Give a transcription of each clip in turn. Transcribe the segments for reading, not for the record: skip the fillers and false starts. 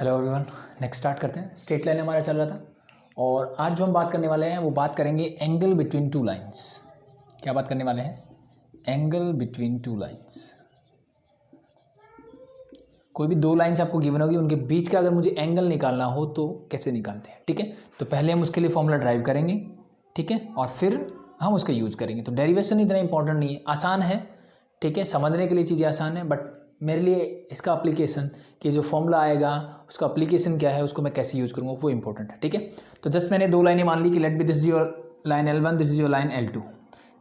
Hello everyone, next start करते हैं। Straight line हमारा चल रहा था और आज जो हम बात करने वाले हैं वो बात करेंगे एंगल बिटवीन टू लाइंस। क्या बात करने वाले हैं? Angle between two lines. कोई भी दो लाइंस आपको गिवन होगी, उनके बीच का अगर मुझे एंगल निकालना हो तो कैसे निकालते हैं, ठीक है। तो पहले हम उसके लिए फॉर्मूला ड्राइव करेंगे, ठीक है, और फिर हम उसका यूज़ करेंगे। तो डेरिवेशन इतना इंपॉर्टेंट नहीं है, आसान है, ठीक है, समझने के लिए चीज़ें आसान है, बट मेरे लिए इसका अप्लीकेशन कि जो फॉर्मूला आएगा उसका अप्लीकेशन क्या है, उसको मैं कैसे यूज़ करूँगा, वो इंपॉर्टेंट है, ठीक है। तो जस्ट मैंने दो लाइनें मान ली कि let B this is your line L1, this is your line L2,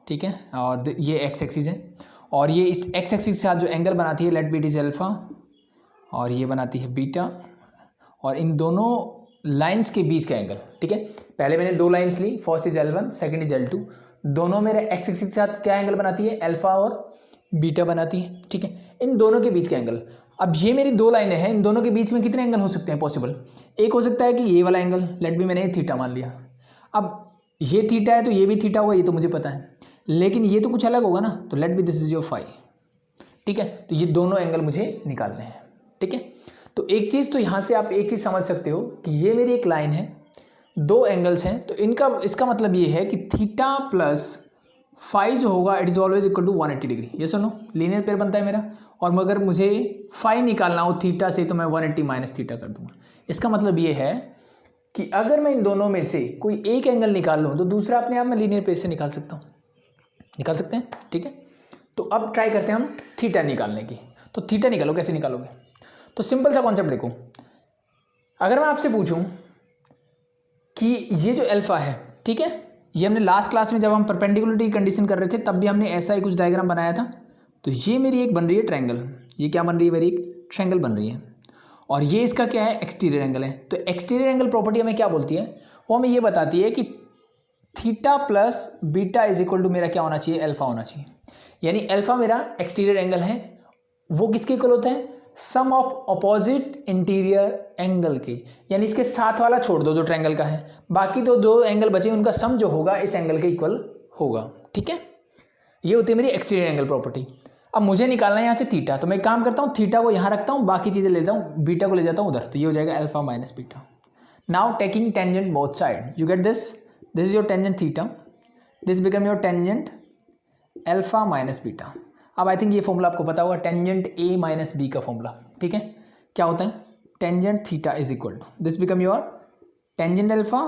ठीक है, और ये एक्स एक्सिस है और ये इस एक्स एक्सिस के साथ जो एंगल बनाती है let be it is alpha और ये बनाती है बीटा, और इन दोनों लाइंस के बीच का एंगल, ठीक है। पहले मैंने दो लाइंस ली, first is L1, second is L2, दोनों मेरे एक्स एक्सिस के साथ क्या एंगल बनाती है? अल्फा और बीटा बनाती है, ठीक है। इन दोनों के बीच का एंगल, अब ये मेरी दो लाइनें हैं, इन दोनों के बीच में कितने एंगल हो सकते हैं पॉसिबल? एक हो सकता है कि ये वाला एंगल, लेट भी मैंने थीटा मान लिया। अब ये थीटा है तो ये भी थीटा होगा, ये तो मुझे पता है, लेकिन ये तो कुछ अलग होगा ना, तो let B this is your phi, ठीक है। तो ये दोनों एंगल मुझे निकालने हैं, ठीक है। तो एक चीज़ तो यहाँ से आप एक चीज़ समझ सकते हो कि ये मेरी एक लाइन है, दो एंगल्स हैं, तो इसका मतलब ये है कि थीटा प्लस फाई जो होगा it is always equal to 180 degree. ये सुनो, लीनियर पेयर बनता है मेरा, और अगर मुझे फाई निकालना हो थीटा से तो मैं 180 माइनस थीटा कर दूंगा। इसका मतलब ये है कि अगर मैं इन दोनों में से कोई एक एंगल निकाल लूँ तो दूसरा अपने आप में लीनियर पेयर से निकाल सकता हूँ, निकाल सकते हैं, ठीक है। तो अब ट्राई करते हैं हम थीटा निकालने की। तो थीटा निकालो, कैसे निकालोगे? तो सिंपल सा कॉन्सेप्ट देखो, अगर मैं आपसे पूछूं कि ये जो अल्फा है, ठीक है, ये हमने लास्ट क्लास में जब हम परपेंडिकुलरिटी की कंडीशन कर रहे थे तब भी हमने ऐसा ही कुछ डायग्राम बनाया था। तो ये मेरी एक बन रही है ट्रायंगल, ये क्या बन रही है? मेरी एक ट्रायंगल बन रही है, और ये इसका क्या है? एक्सटीरियर एंगल है। तो एक्सटीरियर एंगल प्रॉपर्टी हमें क्या बोलती है? वो हमें ये बताती है कि theta plus beta is equal to मेरा क्या होना चाहिए? अल्फा होना चाहिए। यानी अल्फा मेरा एक्सटीरियर एंगल है, वो किसके इक्वल होता है? सम ऑफ अपोजिट इंटीरियर एंगल के, यानी इसके साथ वाला छोड़ दो जो ट्रायंगल का है, बाकी तो दो एंगल बचे उनका सम जो होगा इस एंगल के इक्वल होगा, ठीक है। ये होती है मेरी एक्सटीरियर एंगल प्रॉपर्टी। अब मुझे निकालना है यहाँ से थीटा, तो मैं एक काम करता हूँ, थीटा को यहाँ रखता हूँ, बाकी चीज़ें लेता हूँ, बीटा को ले जाता हूँ उधर, तो ये हो जाएगा alpha minus beta. Now taking tangent both side, you get this is your tangent theta, this become your tangent alpha minus beta. अब आई थिंक ये फॉर्मूला आपको पता होगा, टेंजेंट ए माइनस बी का फॉर्मूला, ठीक है। क्या होता है? Tangent theta is equal to this become your tangent alpha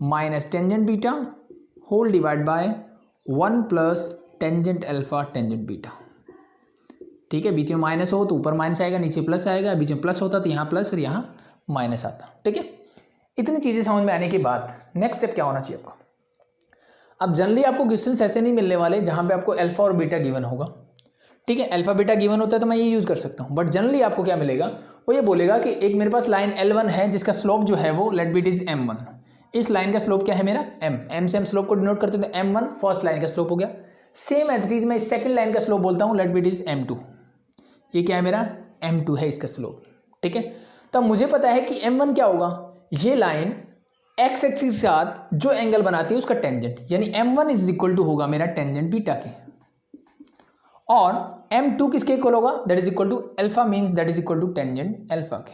minus tangent beta whole divide by 1 plus tangent alpha tangent beta, ठीक है। बीच में माइनस हो तो ऊपर माइनस आएगा, नीचे प्लस आएगा, बीच में प्लस होता तो यहाँ प्लस और यहाँ माइनस आता, ठीक है। इतनी चीज़ें समझ में आने के बाद नेक्स्ट स्टेप क्या होना चाहिए आपका? अब जनरली आपको क्वेश्चंस ऐसे नहीं मिलने वाले जहाँ पे आपको अल्फा और बीटा गिवन होगा, ठीक है। अल्फा बीटा गिवन होता है तो मैं ये यूज़ कर सकता हूँ, बट जनरली आपको क्या मिलेगा? वो ये बोलेगा कि एक मेरे पास लाइन L1 है जिसका स्लोप जो है वो late be it is M1। इस लाइन का स्लोप क्या है मेरा? M से हम स्लोप को डिनोट करते हैं, तो M1 फर्स्ट लाइन का स्लोप हो गया। सेम एज इट इज मैं इस सेकंड लाइन का स्लोप बोलता हूँ, late be it is M2। ये क्या है मेरा? M2 है इसका स्लोप, ठीक है। तो मुझे पता है कि M1 क्या होगा? ये लाइन एक्स एक्सिस के साथ जो एंगल बनाती है उसका टेंजेंट, यानी M1 इज इक्वल टू होगा मेरा टेंजेंट बीटा के, और M2 किसके इक्वल होगा? That is equal to alpha, means that is equal to tangent alpha के।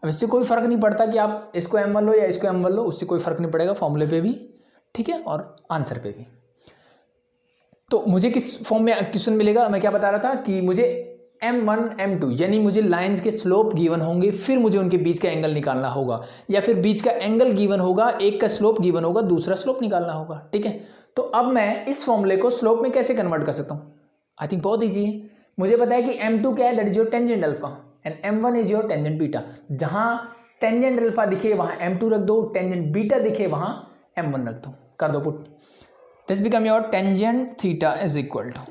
अब इससे कोई फर्क नहीं पड़ता कि आप इसको M1 लो या इसको M1 लो, उससे कोई फर्क नहीं पड़ेगा फॉर्मूले पे भी, ठीक है, और आंसर पे भी। तो मुझे किस फॉर्म में क्वेश्चन मिलेगा? मैं क्या बता रहा था कि मुझे M1 M2 यानी मुझे लाइंस के स्लोप गिवन होंगे, फिर मुझे उनके बीच का एंगल निकालना होगा, या फिर बीच का एंगल गिवन होगा, एक का स्लोप गिवन होगा, दूसरा स्लोप निकालना होगा, ठीक है। तो अब मैं इस फॉर्मूले को स्लोप में कैसे कन्वर्ट कर सकता हूँ? आई थिंक बहुत ईजी है। मुझे पता है कि M2 क्या है? That is your tangent alpha and M1 is your tangent beta. जहां टेंजेंट अल्फा दिखे वहां M2 रख दो, टेंजेंट बीटा दिखे वहां M1 रख दो, कर दो put. This become your tangent theta is equal to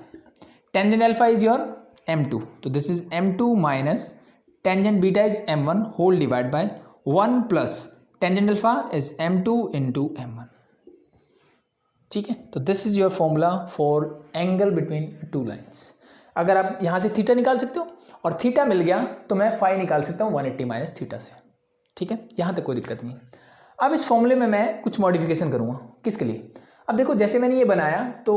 tangent alpha is your M2, तो this is M2 minus tangent beta is M1 whole divide by 1 plus tangent alpha is M2 into M1, ठीक है। तो this is your formula for angle between two lines. अगर आप यहाँ से theta निकाल सकते हो और थीटा मिल गया तो मैं फाई निकाल सकता हूँ 180 माइनस थीटा से, ठीक है। यहाँ तक कोई दिक्कत नहीं। अब इस फॉर्मूले में मैं कुछ मॉडिफिकेशन करूँगा, किसके लिए? अब देखो, जैसे मैंने ये बनाया तो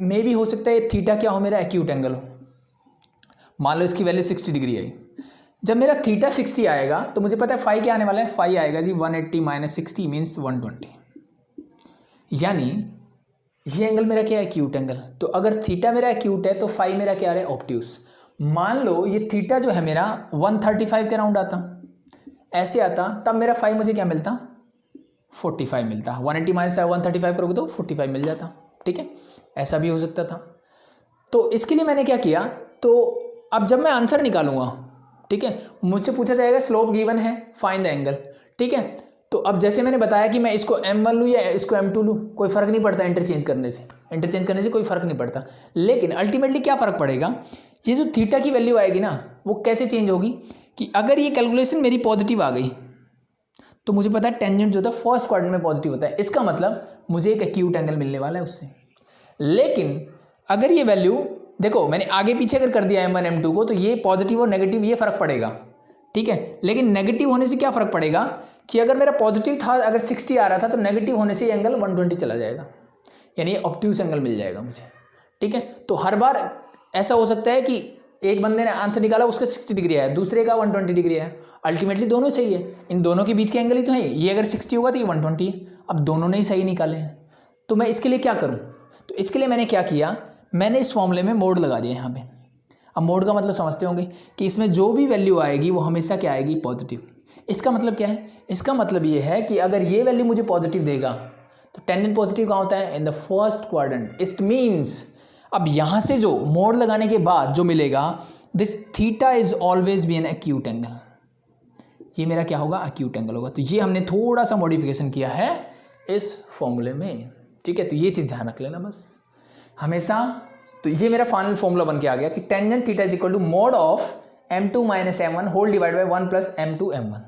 मे भी हो सकता है थीटा क्या हो? मेरा एक्यूट एंगल हो। मान लो इसकी वैल्यू 60 डिग्री आई, जब मेरा थीटा 60 आएगा तो मुझे पता है फाई क्या आने वाला है, फाई आएगा जी 180 माइनस 60 मीन्स 120, यानी ये एंगल मेरा क्या है, एक्यूट एंगल। तो अगर थीटा मेरा एक्यूट है तो फाई मेरा क्या है, ऑब्ट्यूस। मान लो ये थीटा जो है मेरा 135 के राउंड आता, ऐसे आता, तब मेरा फाई मुझे क्या मिलता, 45 मिलता। 180 माइनस 135 करोगे तो 45 मिल जाता, ठीक है, ऐसा भी हो सकता था। तो इसके लिए मैंने क्या किया, तो अब जब मैं आंसर निकालूंगा, ठीक है, मुझसे पूछा जाएगा स्लोप गिवन है, फाइंड द एंगल, ठीक है। तो अब जैसे मैंने बताया कि मैं इसको M1 लूँ या इसको M2 लूँ, कोई फ़र्क नहीं पड़ता इंटरचेंज करने से कोई फ़र्क नहीं पड़ता। लेकिन अल्टीमेटली क्या फ़र्क पड़ेगा, ये जो थीटा की वैल्यू आएगी ना, वो कैसे चेंज होगी कि अगर ये कैलकुलेशन मेरी पॉजिटिव आ गई तो मुझे पता है टेंजेंट जो होता है फर्स्ट क्वाड्रेंट में पॉजिटिव होता है, इसका मतलब मुझे एक एक्यूट एंगल मिलने वाला है उससे। लेकिन अगर ये वैल्यू देखो मैंने आगे पीछे अगर कर दिया M1 M2 को, तो ये पॉजिटिव और नेगेटिव ये फ़र्क पड़ेगा, ठीक है। लेकिन नेगेटिव होने से क्या फ़र्क पड़ेगा कि अगर मेरा पॉजिटिव था, अगर 60 आ रहा था, तो नेगेटिव होने से एंगल 120 चला जाएगा, यानी ऑब्ट्यूस एंगल मिल जाएगा मुझे, ठीक है। तो हर बार ऐसा हो सकता है कि एक बंदे ने आंसर निकाला उसका 60 डिग्री है, दूसरे का 120 डिग्री है, अल्टीमेटली दोनों सही है, इन दोनों के बीच के एंगल ही तो है। ये अगर 60 होगा तो ये 120 है, अब दोनों ने ही सही निकाले हैं। तो मैं इसके लिए क्या करूँ, तो इसके लिए मैंने क्या किया, मैंने इस फॉर्मूले में मोड लगा दिया यहाँ पे। अब मोड का मतलब समझते होंगे कि इसमें जो भी वैल्यू आएगी वो हमेशा क्या आएगी, पॉजिटिव। इसका मतलब क्या है, इसका मतलब ये है कि अगर ये वैल्यू मुझे पॉजिटिव देगा तो टेंजेंट पॉजिटिव कहाँ होता है, in the first quadrant. It means अब यहाँ से जो मोड लगाने के बाद जो मिलेगा, this theta is always be an acute angle, ये मेरा क्या होगा, एक्यूट एंगल होगा। तो ये हमने थोड़ा सा मॉडिफिकेशन किया है इस फॉर्मूले में, ठीक है। तो ये चीज़ ध्यान रख लेना बस हमेशा। तो ये मेरा फाइनल फॉर्मूला बन के आ गया कि tangent theta is equal to mod of M2 minus M1 whole divide by 1 plus M2 M1,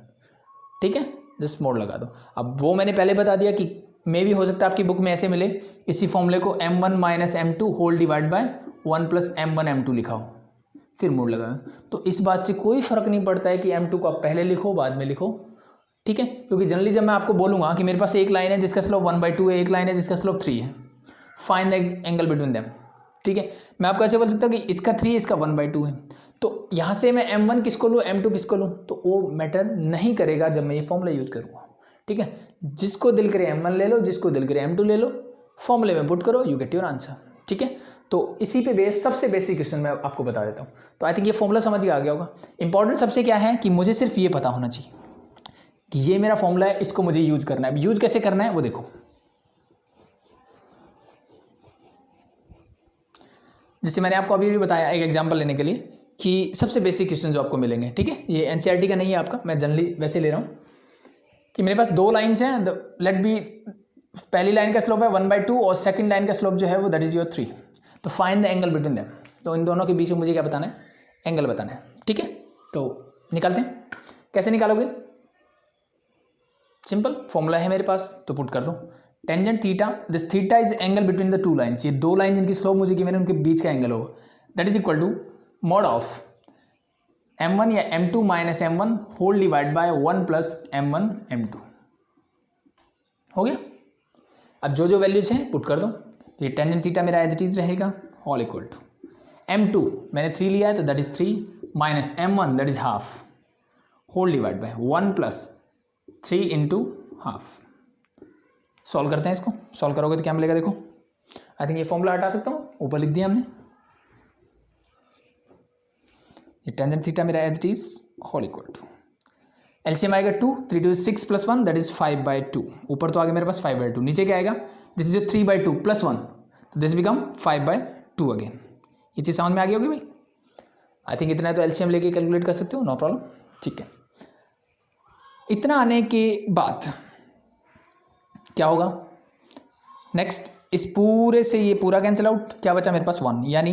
ठीक है। जस्ट मोड लगा दो। अब वो मैंने पहले बता दिया कि मे भी हो सकता है आपकी बुक में ऐसे मिले, इसी फॉर्मूले को M1 minus M2 whole divide by 1 plus M1 M2 लिखा हो, फिर मोड लगाओ। तो इस बात से कोई फ़र्क नहीं पड़ता है कि M2 को आप पहले लिखो बाद में लिखो, ठीक है। क्योंकि जनरली जब मैं आपको बोलूँगा कि मेरे पास एक लाइन है जिसका स्लोप 1/2 है, एक लाइन है जिसका स्लोप 3 है, find the angle between them, ठीक है। मैं आपको ऐसे बोल सकता हूँ कि इसका 3 इसका 1/2 है, तो यहाँ से मैं M1 किसको लूँ, M2 किसको लूँ, तो वो मैटर नहीं करेगा जब मैं ये फॉर्मूला यूज़ करूँगा, ठीक है। जिसको दिल करे M1 ले लो, जिसको दिल करे M2 ले लो, फॉर्मूले में पुट करो, यू गेट योर आंसर, ठीक है। तो इसी पे बेस सबसे बेसिक क्वेश्चन मैं आपको बता देता हूँ। तो आई थिंक ये फॉर्मूला समझ के आ गया होगा। इंपॉर्टेंट सबसे क्या है कि मुझे सिर्फ ये पता होना चाहिए कि ये मेरा फॉर्मूला है, इसको मुझे यूज करना है। यूज कैसे करना है वो देखो। जैसे मैंने आपको अभी भी बताया एक एग्जांपल लेने के लिए कि सबसे बेसिक क्वेश्चन जो आपको मिलेंगे, ठीक है, ये एनसीईआरटी का नहीं है आपका, मैं जनरली वैसे ले रहा हूँ कि मेरे पास दो लाइन्स हैं, लेट बी पहली लाइन का स्लोप है 1/2 और सेकंड लाइन का स्लोप जो है वो दैट इज योर 3। तो find the angle between them. तो इन दोनों के बीच में मुझे क्या बताना है, एंगल बताना है, ठीक है। तो निकालते हैं, कैसे निकालोगे, सिंपल फॉर्मूला है मेरे पास, तो पुट कर दो tangent theta, this theta is angle between the two lines, ये दो लाइन जिनकी स्लोप मुझे गिवन है उनके बीच का एंगल होगा, that is equal to mod of M1 या M2 minus M1 whole divide by 1 plus M1 M2। हो गया। अब जो जो वैल्यूज हैं पुट कर दो। ये टेंजेंट थीटा मेरा एज इट इज रहेगा, ऑल इक्वल टू M2 मैंने 3 लिया है तो that is 3 minus M1 that is half whole divide by 1 plus 3 into half. Solve करते हैं इसको, सॉल्व करोगे तो क्या मिलेगा देखो। आई थिंक ये फॉर्मूला हटा सकता हूँ, ऊपर लिख दिया हमने। ये टेंजेंट थीटा मेरा as it is whole equal to LCM आएगा 2, 3 2 6 प्लस 1 दैट इज 5/2। ऊपर तो आगे मेरे पास 5/2, नीचे क्या आएगा, दिस इज जो 3/2 प्लस 1, तो दिस बिकम 5/2 अगेन। ये चीज़ समझ में आ गई होगी भाई। आई थिंक इतना तो एलसीएम लेके कैलकुलेट कर सकते हो, नो प्रॉब्लम, ठीक है। इतना आने के बाद क्या होगा नेक्स्ट, इस पूरे से ये पूरा कैंसिल आउट, क्या बचा मेरे पास 1, यानी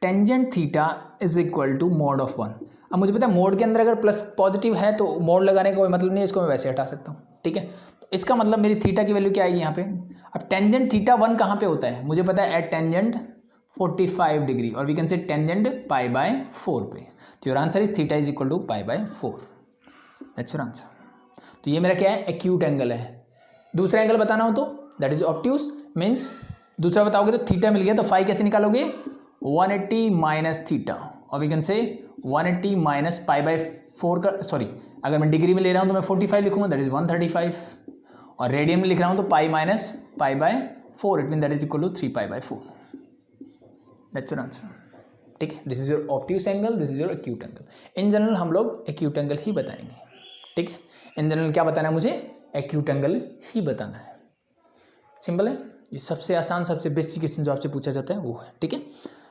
tangent theta is equal to mod of 1। अब मुझे पता है मोड के अंदर अगर प्लस पॉजिटिव है तो मोड लगाने का कोई मतलब नहीं है, इसको मैं वैसे हटा सकता हूँ, ठीक है। तो इसका मतलब मेरी थीटा की वैल्यू क्या आएगी यहाँ पे। अब टेंजेंट थीटा 1 कहाँ पे होता है, मुझे पता है एट टेंजेंट 45 डिग्री, और वी कैन से टेंजेंट π/4 पे। तो your answer is theta is equal to π/4, that's your answer. तो ये मेरा क्या है, एक्यूट एंगल है। दूसरा एंगल बताना हो तो दैट इज ऑब्ट्यूस, मीन्स दूसरा बताओगे तो थीटा मिल गया, तो फाई कैसे निकालोगे, 180 माइनस थीटा, और वी कैन से 180 माइनस पाई बाय 4 का, सॉरी अगर मैं डिग्री में ले रहा हूँ तो मैं 45 लिखूंगा, दैट इज 135, और रेडियन में लिख रहा हूँ तो pi minus pi by 4, it mean that is equal to 3 pi by 4. That's your answer. ठीक है, this is your obtuse angle, this is your acute angle. In general हम लोग एक्यूट एंगल ही बताएंगे. ठीक है, इन जनरल क्या बताना है मुझे, एक्यूट एंगल ही बताना है. सिंपल है, ये सबसे आसान सबसे बेसिक क्वेश्चन जो आपसे पूछा जाता है वो है. ठीक है,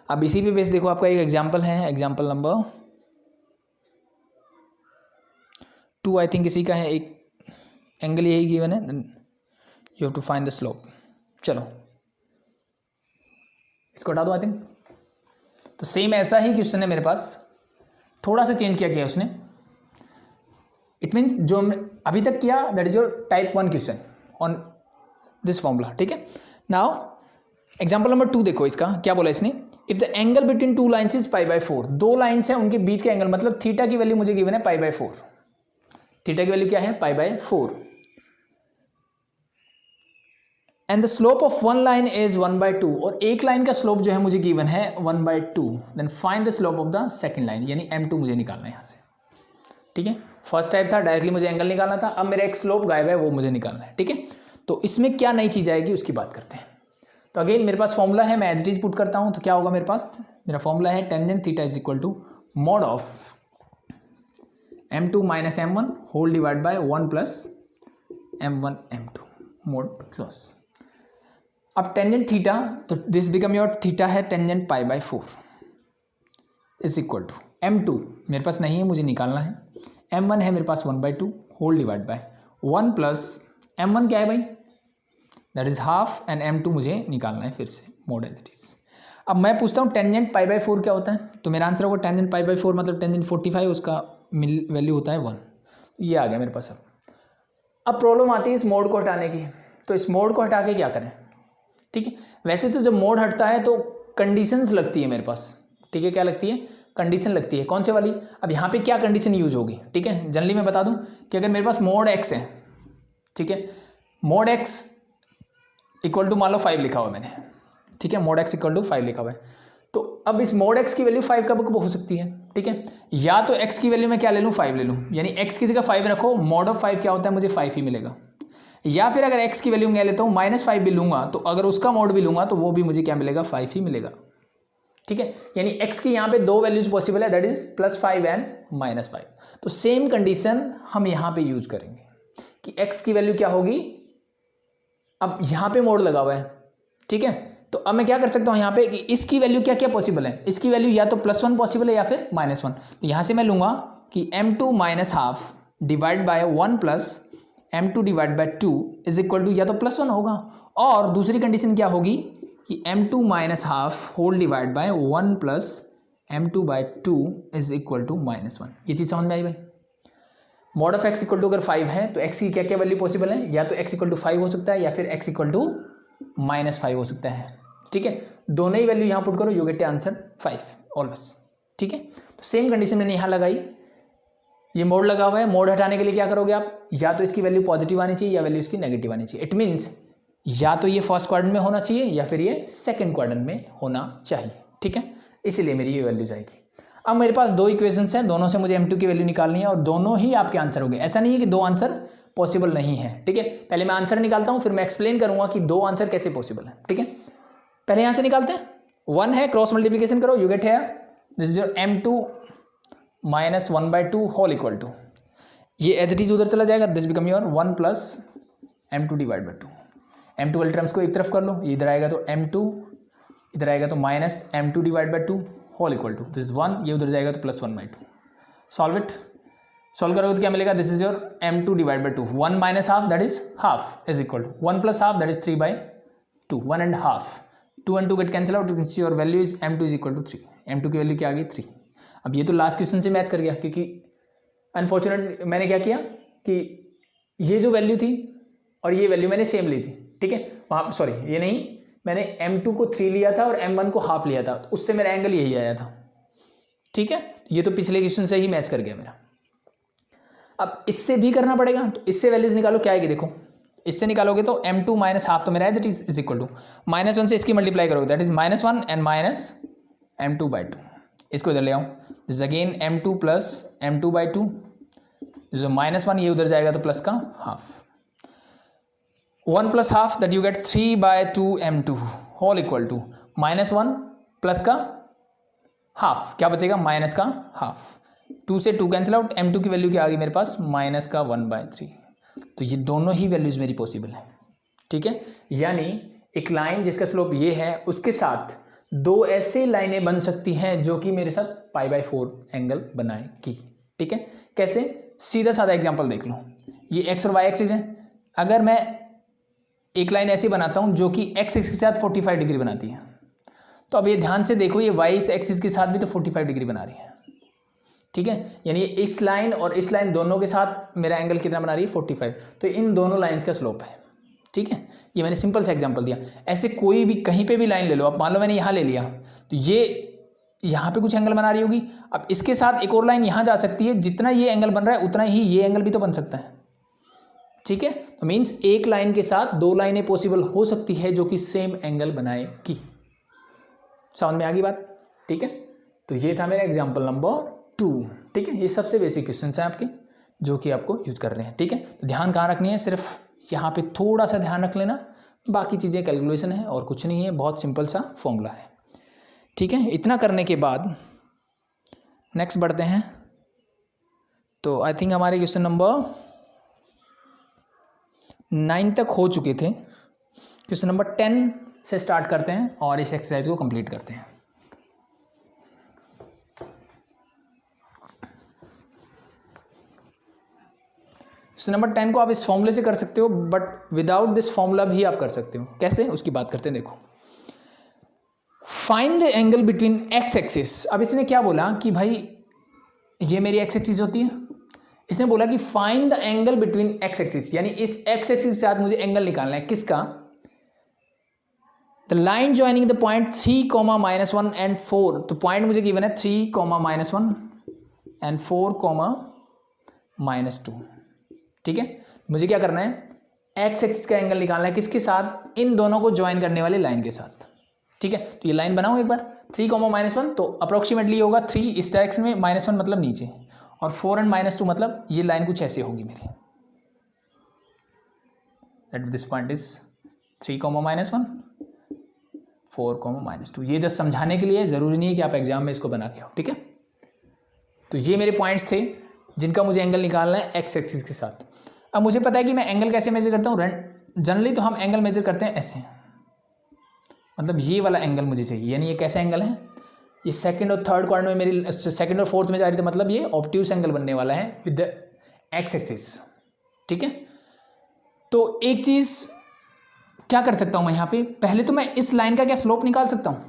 अब इसी पे बेस देखो, आपका एक एग्जांपल है, एग्जांपल नंबर 2 आई थिंक इसी का है. एक एंगल यही गिवन है, you have to find the slope. चलो इसको हटा दो. आई थिंक तो सेम ऐसा ही क्वेश्चन है मेरे पास, थोड़ा सा चेंज किया उसने. इट मीन्स जो हमने अभी तक किया that is your type 1 question on this formula. ठीक है, नाउ एग्जाम्पल नंबर 2 देखो, इसका क्या बोला इसने, if the angle between 2 lines is pi by 4. 2 lines है, उनके बीच का एंगल मतलब थीटा की वैल्यू मुझे गिवन है पाई बाय 4. थीटा की वैल्यू क्या है, पाई by 4. And the slope of one line is 1/2, और एक लाइन का स्लोप जो है मुझे गिवन है 1/2. Then find the slope of the second line, यानी m2 मुझे निकालना है यहाँ से. ठीक है, फर्स्ट टाइप था डायरेक्टली मुझे एंगल निकालना था, अब मेरा एक स्लोप गायब है वो मुझे निकालना है. ठीक है, तो इसमें क्या नई चीज़ आएगी उसकी बात करते हैं. तो अगेन मेरे पास फॉर्मूला है, मैं एज इट इज पुट करता हूँ. तो क्या होगा मेरे पास, मेरा फॉर्मूला है tangent theta is equal to mod of m2 minus m1 whole divide by 1 plus m1 m2 mod close. अब टेंजेंट थीटा, तो दिस बिकम योर थीटा है tangent pi by 4 is equal to m2 मेरे पास नहीं है, मुझे निकालना है. m1 है मेरे पास 1/2 whole divide by 1 plus m1 क्या है भाई, that is half, and m2 मुझे निकालना है फिर से मोड एज इट इज. अब मैं पूछता हूँ टेंजेंट पाई बाय 4 क्या होता है, तो मेरा आंसर होगा टेंजेंट पाई बाय 4 मतलब टेंजेंट 45, उसका वैल्यू होता है 1. ये आ गया मेरे पास. अब प्रॉब्लम आती है इस मोड को हटाने की. तो इस मोड को हटा के क्या करें. ठीक है, वैसे तो जब मोड हटता है तो कंडीशंस लगती है मेरे पास. ठीक है, क्या लगती है, कंडीशन लगती है. कौन से वाली, अब यहाँ पे क्या कंडीशन यूज होगी. ठीक है, जनरली मैं बता दूं कि अगर मेरे पास मोड x है, ठीक है, मोड x इक्वल टू मान लो 5 लिखा हुआ मैंने. ठीक है, मोड x इक्वल टू 5 लिखा हुआ है. तो अब इस मोड x की वैल्यू 5 कब हो सकती है. ठीक है, या तो x की वैल्यू मैं क्या ले लूँ, 5 ले लूँ, यानी x की जगह 5 रखो, मोड ऑफ 5 क्या होता है, मुझे 5 ही मिलेगा. या फिर अगर x की वैल्यू मैं लेता हूँ -5 भी लूंगा, तो अगर उसका मोड भी लूंगा तो वो भी मुझे क्या मिलेगा, 5 ही मिलेगा. ठीक है, यानी x की यहाँ पे 2 वैल्यूज पॉसिबल है, दैट इज +5 एंड -5. तो सेम कंडीशन हम यहाँ पे यूज करेंगे कि x की वैल्यू क्या होगी. अब यहाँ पे मोड लगा हुआ है. ठीक है, तो अब मैं क्या कर सकता हूँ यहाँ पे कि इसकी वैल्यू क्या क्या पॉसिबल है. इसकी वैल्यू या तो +1 पॉसिबल है या फिर -1. तो यहाँ से मैं लूंगा कि m2 minus half divide by 1 plus m2 divide by 2 is equal to या तो +1 होगा, और दूसरी कंडीशन क्या होगी कि m2 minus half whole divide by 1 plus m2 by 2 is equal to -1. ये चीज़ समझ में आई भाई. Mod of x equal to अगर 5 है तो x की क्या क्या वैल्यू पॉसिबल है, या तो x इक्वल टू 5 हो सकता है या फिर x इक्वल टू -5 हो सकता है. ठीक है, दोनों ही वैल्यू यहाँ पुट करो, यू गेट आंसर 5 ऑलवेज. ठीक है, तो सेम कंडीशन मैंने यहाँ लगाई, ये मोड लगा हुआ है. मोड हटाने के लिए क्या करोगे आप, या तो इसकी वैल्यू पॉजिटिव आनी चाहिए या वैल्यू इसकी नेगेटिव आनी चाहिए. इट मीन्स या तो ये फर्स्ट क्वाड्रेंट में होना चाहिए या फिर ये सेकंड क्वाड्रेंट में होना चाहिए. ठीक है, इसीलिए मेरी ये वैल्यू जाएगी. अब मेरे पास 2 इक्वेशंस हैं, दोनों से मुझे m2 की वैल्यू निकालनी है और दोनों ही आपके आंसर होंगे. ऐसा नहीं है कि 2 आंसर पॉसिबल नहीं है. ठीक है, पहले मैं आंसर निकालता हूँ, फिर मैं एक्सप्लेन करूंगा कि 2 आंसर कैसे पॉसिबल है. ठीक है, पहले यहाँ से निकालते हैं. 1 है, क्रॉस मल्टीप्लीकेशन करो, यू गेट है this is your m2 minus 1/2 whole equal to, ये एज इट इज उधर चला जाएगा, this become your 1 plus m2 divide by 2. m2 वाले टर्म्स को एक तरफ कर लो, ये इधर आएगा तो m2, इधर आएगा तो minus m2 divide by 2 whole equal to this 1, ये उधर जाएगा तो +1/2. सॉल्व इट, सॉल्व करोगे तो क्या मिलेगा, this is your m2 divide by 2, 1 minus half that is half is equal to 1 plus half that is 3/2, 1 and half, 2 and 2 get cancel out, your value is m2 is equal to 3. m2 की value क्या आ गई 3. अब ये तो last question से match कर गया, क्योंकि अनफॉर्चुनेट मैंने क्या किया कि ये जो वैल्यू थी और ये वैल्यू मैंने सेम ली थी. ठीक है, वहाँ सॉरी ये नहीं, मैंने m2 को 3 लिया था और m1 को हाफ लिया था, तो उससे मेरा एंगल यही आया था. ठीक है, ये तो पिछले क्वेश्चन से ही मैच कर गया मेरा. अब इससे भी करना पड़ेगा, तो इससे वैल्यूज निकालो, क्या आएगी देखो, इससे निकालोगे तो m2 माइनस हाफ तो मेरा as it is equal to -1 से इसकी मल्टीप्लाई करोगे that is -1 and minus m2/2 इसको इधर ले आऊँ, this again m2 plus m2/2, जो -1 ये उधर जाएगा तो प्लस का half, 1 plus half that you get 3/2 m2 whole equal to -1 plus का हाफ, क्या बचेगा माइनस का हाफ, 2 से 2 कैंसिल आउट, m2 की वैल्यू क्या आ गई मेरे पास माइनस का 1/3। तो ये दोनों ही वैल्यूज मेरी पॉसिबल है, ठीक है। यानी एक लाइन जिसका स्लोप ये है उसके साथ दो ऐसे लाइनें बन सकती हैं जो कि मेरे साथ π/4 एंगल बनाएगी, ठीक है। कैसे, सीधा साधा एग्जांपल देख लो, ये x और y एक्सिस है, अगर मैं एक लाइन ऐसी बनाता हूं जो कि x एक्सिस के साथ 45 डिग्री बनाती है, तो अब ये ध्यान से देखो, ये y एक्सिस के साथ भी तो 45 डिग्री बना रही है, ठीक है। यानी इस लाइन और इस लाइन दोनों के साथ मेरा एंगल कितना बना रही है 45, तो इन दोनों लाइंस का स्लोप है, ठीक है। ये मैंने सिंपल सा एग्जांपल दिया। ऐसे कोई भी कहीं पे भी लाइन ले लो, अब मान लो मैंने यहाँ ले लिया, तो ये यहाँ पे कुछ एंगल बना रही होगी, अब इसके साथ एक और लाइन यहाँ जा सकती है, जितना ये एंगल बन रहा है उतना ही ये एंगल भी तो बन सकता है, ठीक है। तो मीन्स एक लाइन के साथ दो लाइनें पॉसिबल हो सकती है जो कि सेम एंगल बनाएगी। समझ में आ गई बात, ठीक है। तो ये था मेरा एग्जाम्पल नंबर 2, ठीक है। ये सबसे बेसिक क्वेश्चन हैं आपके जो कि आपको यूज कर रहे हैं, ठीक है। तो ध्यान कहाँ रखनी है, सिर्फ यहाँ पे थोड़ा सा ध्यान रख लेना, बाकी चीज़ें कैलकुलेशन है और कुछ नहीं है, बहुत सिंपल सा फॉर्मूला है, ठीक है। इतना करने के बाद नेक्स्ट बढ़ते हैं। तो आई थिंक हमारे क्वेश्चन नंबर 9 तक हो चुके थे, क्वेश्चन नंबर 10 से स्टार्ट करते हैं और इस एक्सरसाइज को कंप्लीट करते हैं। क्वेश्चन नंबर 10 को आप इस फॉर्मूले से कर सकते हो, बट विदाउट दिस फॉर्मूला भी आप कर सकते हो। कैसे, उसकी बात करते हैं। देखो, find the angle between x axis. अब इसने क्या बोला कि भाई ये मेरी एक्स एक्सिस होती है, इसने बोला कि find the angle between x axis, यानी इस एक्स एक्सिस के साथ मुझे एंगल निकालना है, किसका, the line joining the point 3, -1 and 4। तो पॉइंट मुझे गिवन है 3, -1 एंड 4, -2, ठीक है। मुझे क्या करना है, एक्स एक्सिस का एंगल निकालना है, किसके साथ, इन दोनों को ज्वाइन करने वाले लाइन के साथ, ठीक है। तो ये लाइन बनाऊं एक बार, 3, -1, तो अप्रोक्सीमेटली होगा 3 इस डायरेक्शन में, -1 मतलब नीचे, और 4 एंड -2 मतलब ये लाइन कुछ ऐसे होगी मेरी, एट दिस पॉइंट इज 3, -1, 4, -2। ये जस्ट समझाने के लिए, जरूरी नहीं है कि आप एग्जाम में इसको बना के आओ, ठीक है। तो ये मेरे पॉइंट्स थे जिनका मुझे एंगल निकालना है एक्स एक्सिस के साथ। अब मुझे पता है कि मैं एंगल कैसे मेजर करता हूँ, जनरली तो हम एंगल मेजर करते हैं ऐसे, मतलब ये वाला एंगल मुझे चाहिए, यानी ये कैसा एंगल है, ये सेकंड और थर्ड क्वाड्रेंट में मेरी, सेकंड और फोर्थ में जा रही थी, मतलब ये ऑब्ट्यूस एंगल बनने वाला है विद द एक्स एक्सिस, ठीक है। तो एक चीज़ क्या कर सकता हूँ मैं यहाँ पे, पहले तो मैं इस लाइन का क्या स्लोप निकाल सकता हूँ,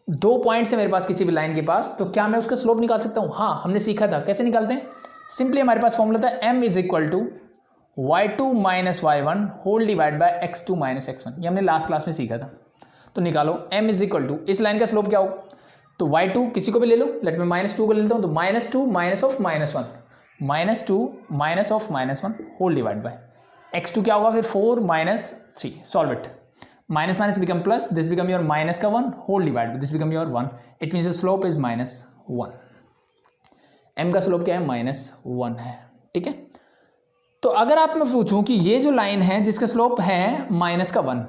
2 पॉइंट्स है मेरे पास किसी भी लाइन के पास, तो क्या मैं उसका स्लोप निकाल सकता हूँ। हाँ, हमने सीखा था कैसे निकालते हैं, सिंपली हमारे पास फॉर्मूला था m = y2 - y1 whole divide by x2 - x1, ये हमने लास्ट क्लास में सीखा था। तो निकालो m = इस लाइन का स्लोप क्या होगा, तो y2 किसी को भी ले लो, लेट में -2 को ले लेता हूँ, तो -2 - of -1, -2 - of -1 whole divide by x2 क्या होगा फिर 4 - 3, solve it, minus become plus, this become your -1 whole divide, this become your 1, it means slope is -1, m का स्लोप क्या है -1 है, ठीक है। तो अगर आप मैं पूछूं कि ये जो लाइन है जिसका स्लोप है -1,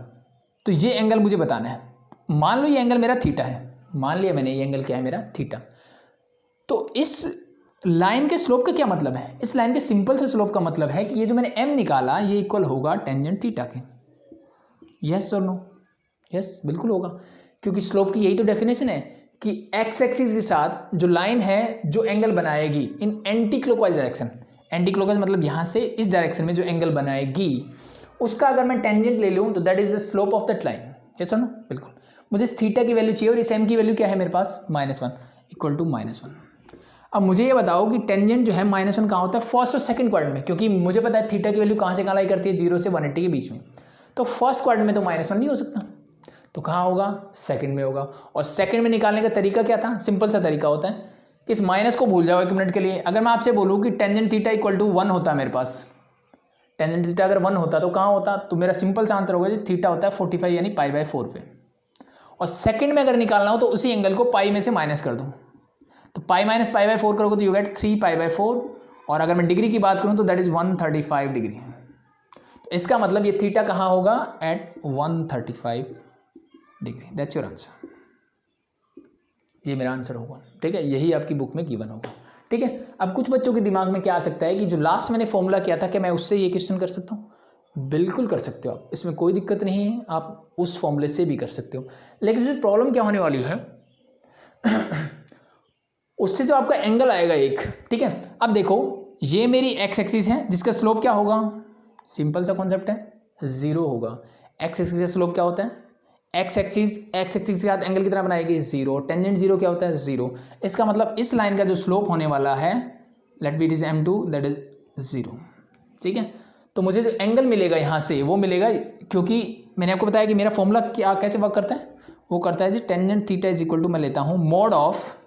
तो ये एंगल मुझे बताना है। मान लो ये एंगल मेरा थीटा है, मान लिया मैंने ये एंगल क्या है मेरा थीटा, तो इस लाइन के स्लोप का क्या मतलब है, इस लाइन के सिंपल से स्लोप का मतलब है कि ये जो मैंने m निकाला ये इक्वल होगा टेंजेंट थीटा के। यस और नो, यस बिल्कुल होगा, क्योंकि स्लोप की यही तो डेफिनेशन है कि एक्स एक्सिस के साथ जो लाइन है जो एंगल बनाएगी in anti clockwise direction, anti clockwise मतलब यहाँ से इस डायरेक्शन में जो एंगल बनाएगी उसका अगर मैं टेंजेंट ले लूँ तो that is the slope of that line. Yes और नो, बिल्कुल। मुझे इस थीटा की वैल्यू चाहिए और इस m की वैल्यू क्या है मेरे पास -1 इक्वल टू -1। अब मुझे ये बताओ कि टेंजेंट जो है -1 कहाँ होता है, फर्स्ट और सेकंड क्वाड्रेंट में, क्योंकि मुझे पता है थीटा की वैल्यू कहाँ से कहाँ लाई करती है, 0 से 180 के बीच में, तो फर्स्ट क्वाड्रेंट में तो -1 नहीं हो सकता, तो कहाँ होगा, सेकंड में होगा। और सेकंड में निकालने का तरीका क्या था, सिंपल सा तरीका होता है कि इस माइनस को भूल जाओ 1 मिनट के लिए। अगर मैं आपसे बोलूँ कि टेंजेंट थीटा इक्वल टू 1 होता है मेरे पास, टेंजेंट थीटा अगर 1 होता तो कहाँ होता, तो मेरा सिंपल सा आंसर होगा जी थीटा होता है 45 यानी π/4 पे। और सेकंड में अगर निकालना हो तो उसी एंगल को पाई में से माइनस कर दूँ, तो पाई माइनस पाई बाय 4 करोगे तो यू गेट 3 पाई बाय 4, और अगर मैं डिग्री की बात करूँ तो दैट इज 135 डिग्री। तो इसका मतलब ये थीटा कहाँ होगा, at 135 degree. That's your answer, ये मेरा आंसर होगा। ठीक है, यही आपकी बुक में गिवन होगा। ठीक है, अब कुछ बच्चों के दिमाग में क्या आ सकता है कि जो लास्ट मैंने फॉर्मूला किया था, क्या मैं उससे ये क्वेश्चन कर सकता हूँ? बिल्कुल कर सकते हो आप, इसमें कोई दिक्कत नहीं है, आप उस फॉर्मूले से भी कर सकते हो। लेकिन जो प्रॉब्लम क्या होने वाली है उससे जो आपका एंगल आएगा एक, ठीक है, अब देखो ये मेरी एक्स एक्सिस है जिसका स्लोप क्या होगा, सिंपल सा कॉन्सेप्ट है, 0 होगा। एक्स एक्सिस का स्लोप क्या होता है, एक्स एक्सिस के साथ एंगल कितना बनाएगी, 0। टेंजेंट 0 क्या होता है, 0। इसका मतलब इस लाइन का जो स्लोप होने वाला है, let be it is m2, that is 0। ठीक है, तो मुझे जो एंगल मिलेगा यहाँ से वो मिलेगा, क्योंकि मैंने आपको बताया कि मेरा फॉर्मूला क्या कैसे वर्क करता है, वो करता है जी tangent theta is equal to, मैं लेता हूँ mod of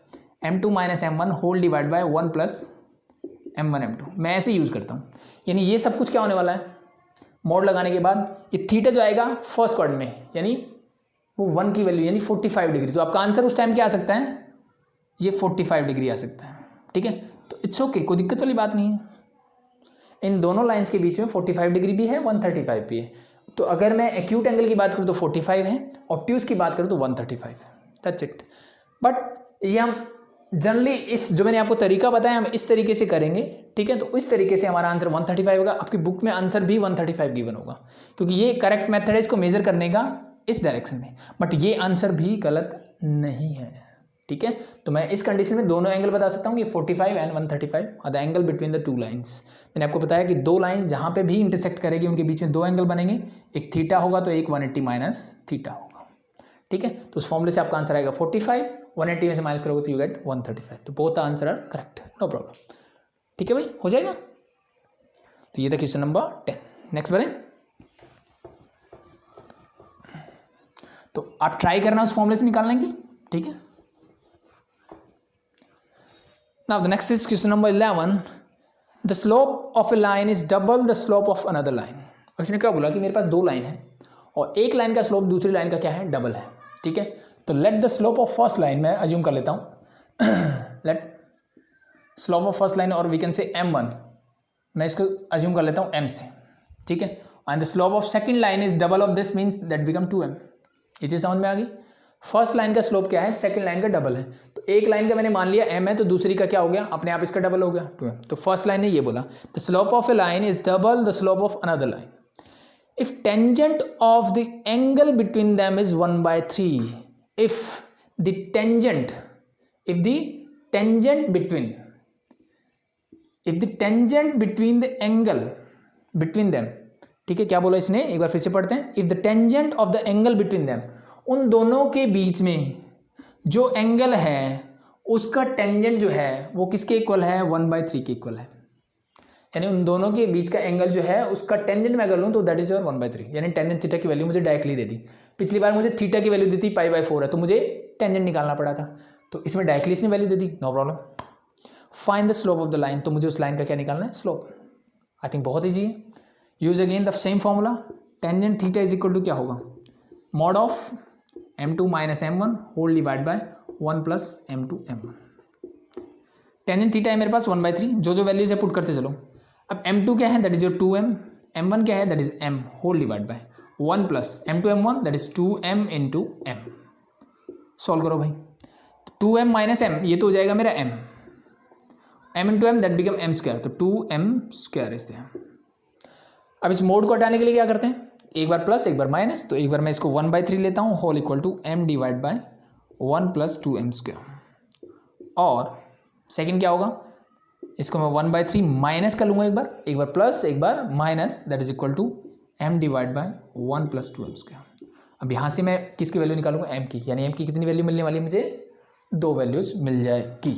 m2 minus m1 whole divide by 1 plus m1 m2। मैं ऐसे यूज़ करता हूँ, यानी ये सब कुछ क्या होने वाला है, मोड लगाने के बाद ये थीटा जो आएगा फर्स्ट क्वाड्रेंट में, यानी वो 1 की वैल्यू यानी 45 डिग्री। तो आपका आंसर उस टाइम क्या आ सकता है, ये 45 डिग्री आ सकता है। ठीक है, तो इट्स ओके, कोई दिक्कत वाली बात नहीं है। इन दोनों लाइंस के बीच में 45 डिग्री भी है, 135 भी है। तो अगर मैं एक्यूट एंगल की बात करूँ तो 45 है, ऑब्ट्यूज की बात करूँ तो 135 है। That's it. बट ये हम जनरली इस जो मैंने आपको तरीका बताया हम इस तरीके से करेंगे। ठीक है, तो इस तरीके से हमारा आंसर 135 होगा। आपकी बुक में आंसर भी 135 गिवन होगा, क्योंकि ये करेक्ट मेथड है इसको मेजर करने का इस डायरेक्शन में, बट ये आंसर भी गलत नहीं है। ठीक है, तो मैं इस कंडीशन में दोनों एंगल बता सकता हूँ कि 45 and 135 are the angle between the two lines. मैंने आपको बताया कि दो लाइन जहाँ पे भी इंटरसेक्ट करेगी उनके बीच में दो एंगल बनेंगे, एक थीटा होगा तो एक 180 माइनस थीटा होगा। ठीक है, तो उस फॉर्मूले से आपका आंसर आएगा 45, 180 में से माइनस करोगे तो यू गेट 135। तो both answer are correct, no problem. ठीक है भाई, हो जाएगा। तो ये था क्वेश्चन नंबर 10। नेक्स्ट बढ़े, तो आप ट्राई करना उस फॉर्मूले से निकालने की। ठीक है, now the next is question number 11। The slope of A line is double the slope of another line. उसने क्या बोला कि मेरे पास दो लाइन है और एक लाइन का स्लोप दूसरी लाइन का क्या है, डबल है। ठीक है, तो let the slope of first line, मैं अज्यूम कर लेता हूँ let slope of first line, और वी कैन से m1, मैं इसको अज्यूम कर लेता हूँ m से। ठीक है, and the slope of second line is double of this, means that become 2m। ये चीज़ समझ में आ गई। फर्स्ट लाइन का स्लोप क्या है, सेकंड लाइन का डबल है। तो एक लाइन का मैंने मान लिया m है, तो दूसरी का क्या हो गया, अपने आप इसका डबल हो गया 2m। तो फर्स्ट लाइन ने ये बोला the slope of A line is double the slope of another line if tangent of the angle between them is 1/3, if the tangent between the angle between them, ठीक है, क्या बोला इसने, एक बार फिर से पढ़ते हैं। if the tangent of the angle between them, उन दोनों के बीच में जो एंगल है उसका टेंजेंट जो है वो किसके इक्वल है, 1/3 के इक्वल है। यानी उन दोनों के बीच का एंगल जो है उसका टेंजेंट मैं अगर लूँ तो दैट इज योर 1/3, यानी टेंजेंट थीटा की वैल्यू मुझे डायरेक्टली दे दी। पिछली बार मुझे थीटा की वैल्यू दी थी π/4 है, तो मुझे टेंजेंट निकालना पड़ा था, तो इसमें डायरेक्टली इसने वैल्यू दे दी, no problem. Find the slope of the line, तो मुझे उस लाइन का क्या निकालना है, स्लोप। आई थिंक बहुत ईजी है। Use again the same formula, tangent theta is equal to क्या होगा, mod of m2 minus m1 whole divide by 1 plus m2 m1। Tangent theta है मेरे पास 1/3, जो वैल्यूज है पुट करते चलो। अब m2 क्या है, that is your 2m, m1 क्या है, that is m whole divide by 1 plus m2 m1 that is 2m into m। Solve करो भाई, 2m माइनस m ये तो हो जाएगा मेरा m into m that become m square, तो 2m स्क्वायर इससे। अब इस मोड को हटाने के लिए क्या करते हैं, एक बार प्लस एक बार माइनस, तो एक बार मैं इसको 1/3 लेता हूँ whole equal to m divide by 1 plus 2m square, और सेकेंड क्या होगा, इसको मैं 1/3 माइनस कर लूँगा, एक बार प्लस एक बार minus, that is equal to m divide by 1 plus 2m square. अब यहाँ से मैं किसकी वैल्यू निकालूंगा, m की, यानी m की कितनी वैल्यू मिलने वाली, मुझे दो वैल्यूज मिल जाएगी।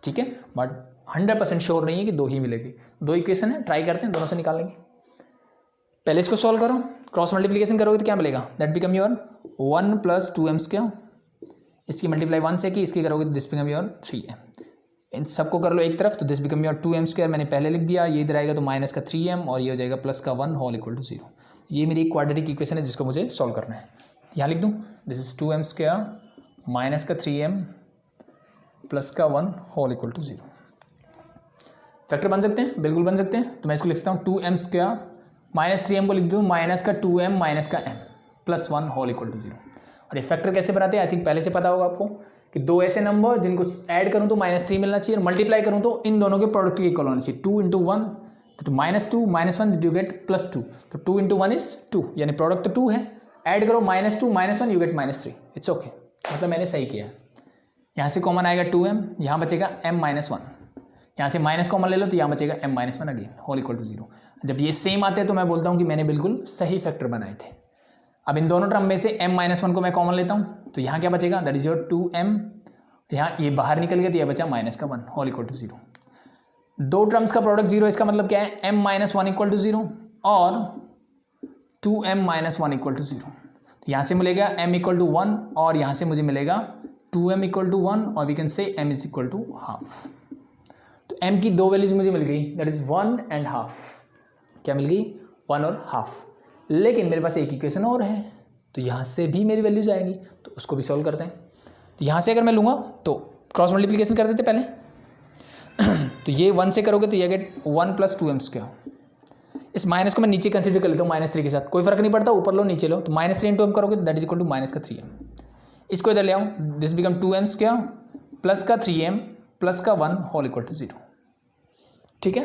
ठीक है, बट 100% श्योर नहीं है कि दो ही मिलेगी। दो इक्वेशन है, ट्राई करते हैं, दोनों से निकालेंगे। पहले इसको सॉल्व करो, क्रॉस मल्टीप्लीकेशन करोगे तो क्या मिलेगा, that become your 1 plus 2m square, इसकी मल्टीप्लाई 1 से की, इसकी करोगे तो दिस बिकम योर 3m। इन सबको कर लो एक तरफ, तो this become your 2m square मैंने पहले लिख दिया, ये इधर आएगा तो माइनस का 3m और ये हो जाएगा प्लस का 1 होल इक्वल टू 0। ये मेरी क्वाड्रेटिक इक्वेशन है जिसको मुझे सॉल्व करना है। यहाँ लिख दूँ, this is 2m square minus का 3m प्लस का 1 होल इक्वल टू 0। फैक्टर बन सकते हैं, बिल्कुल बन सकते हैं। तो मैं इसको लिख सकता हूँ 2m स्क्वायर माइनस 3m को लिख दूँ माइनस का 2m माइनस का m plus 1 whole equal to 0। और ये फैक्टर कैसे बनाते हैं आई थिंक पहले से पता होगा आपको कि दो ऐसे नंबर जिनको ऐड करूँ तो -3 मिलना चाहिए और मल्टीप्लाई करूँ तो इन दोनों के प्रोडक्ट की इक्वल होना चाहिए। 2 × 1 तो -2 -1 यू गेट +2, तो 2 × 1 इज 2, यानी प्रोडक्ट तो 2 है, ऐड करो -2 -1 यू गेट -3। इट्स ओके, मतलब मैंने सही किया। यहाँ से कॉमन आएगा 2m, यहाँ बचेगा m-1, यहाँ से माइनस कॉमन ले लो तो यहाँ बचेगा m-1 again whole equal to 0। जब ये सेम आते हैं तो मैं बोलता हूँ कि मैंने बिल्कुल सही फैक्टर बनाए थे। अब इन दोनों टर्म में से m-1 को मैं कॉमन लेता हूँ तो यहाँ क्या बचेगा, दैट इज योर 2m, यहाँ ये बाहर निकल गया तो यह बचा -1 होल इक्वल टू 0। दो टर्म्स का प्रोडक्ट 0, इसका मतलब क्या है m-1 इक्वल टू 0 और 2m-1 इक्वल टू 0। तो यहाँ से मिलेगा m इक्वल टू 1 और यहाँ से मुझे मिलेगा 2m इक्वल टू 1 और we can say m is equal to half. तो m की दो वैल्यूज मुझे मिल गई, दैट इज 1 एंड हाफ। क्या मिल गई, 1 और हाफ। लेकिन मेरे पास एक इक्वेशन और है तो यहाँ से भी मेरी वैल्यूज आएंगी, तो उसको भी सॉल्व करते हैं। तो यहाँ से अगर मैं लूँगा तो क्रॉस मल्टीप्लिकेशन कर देते पहले तो ये 1 से करोगे तो ये गेट 1 + 2m स्क्वायर। इस माइनस को मैं नीचे कंसीडर कर लेता हूँ -3 के साथ, कोई फर्क नहीं पड़ता, ऊपर लो नीचे लो। तो -3 × m करोगे that is equal to -3m। इसको इधर ले आओ, this become 2m square plus का 3m प्लस का 1 होल इक्वल टू 0। ठीक है,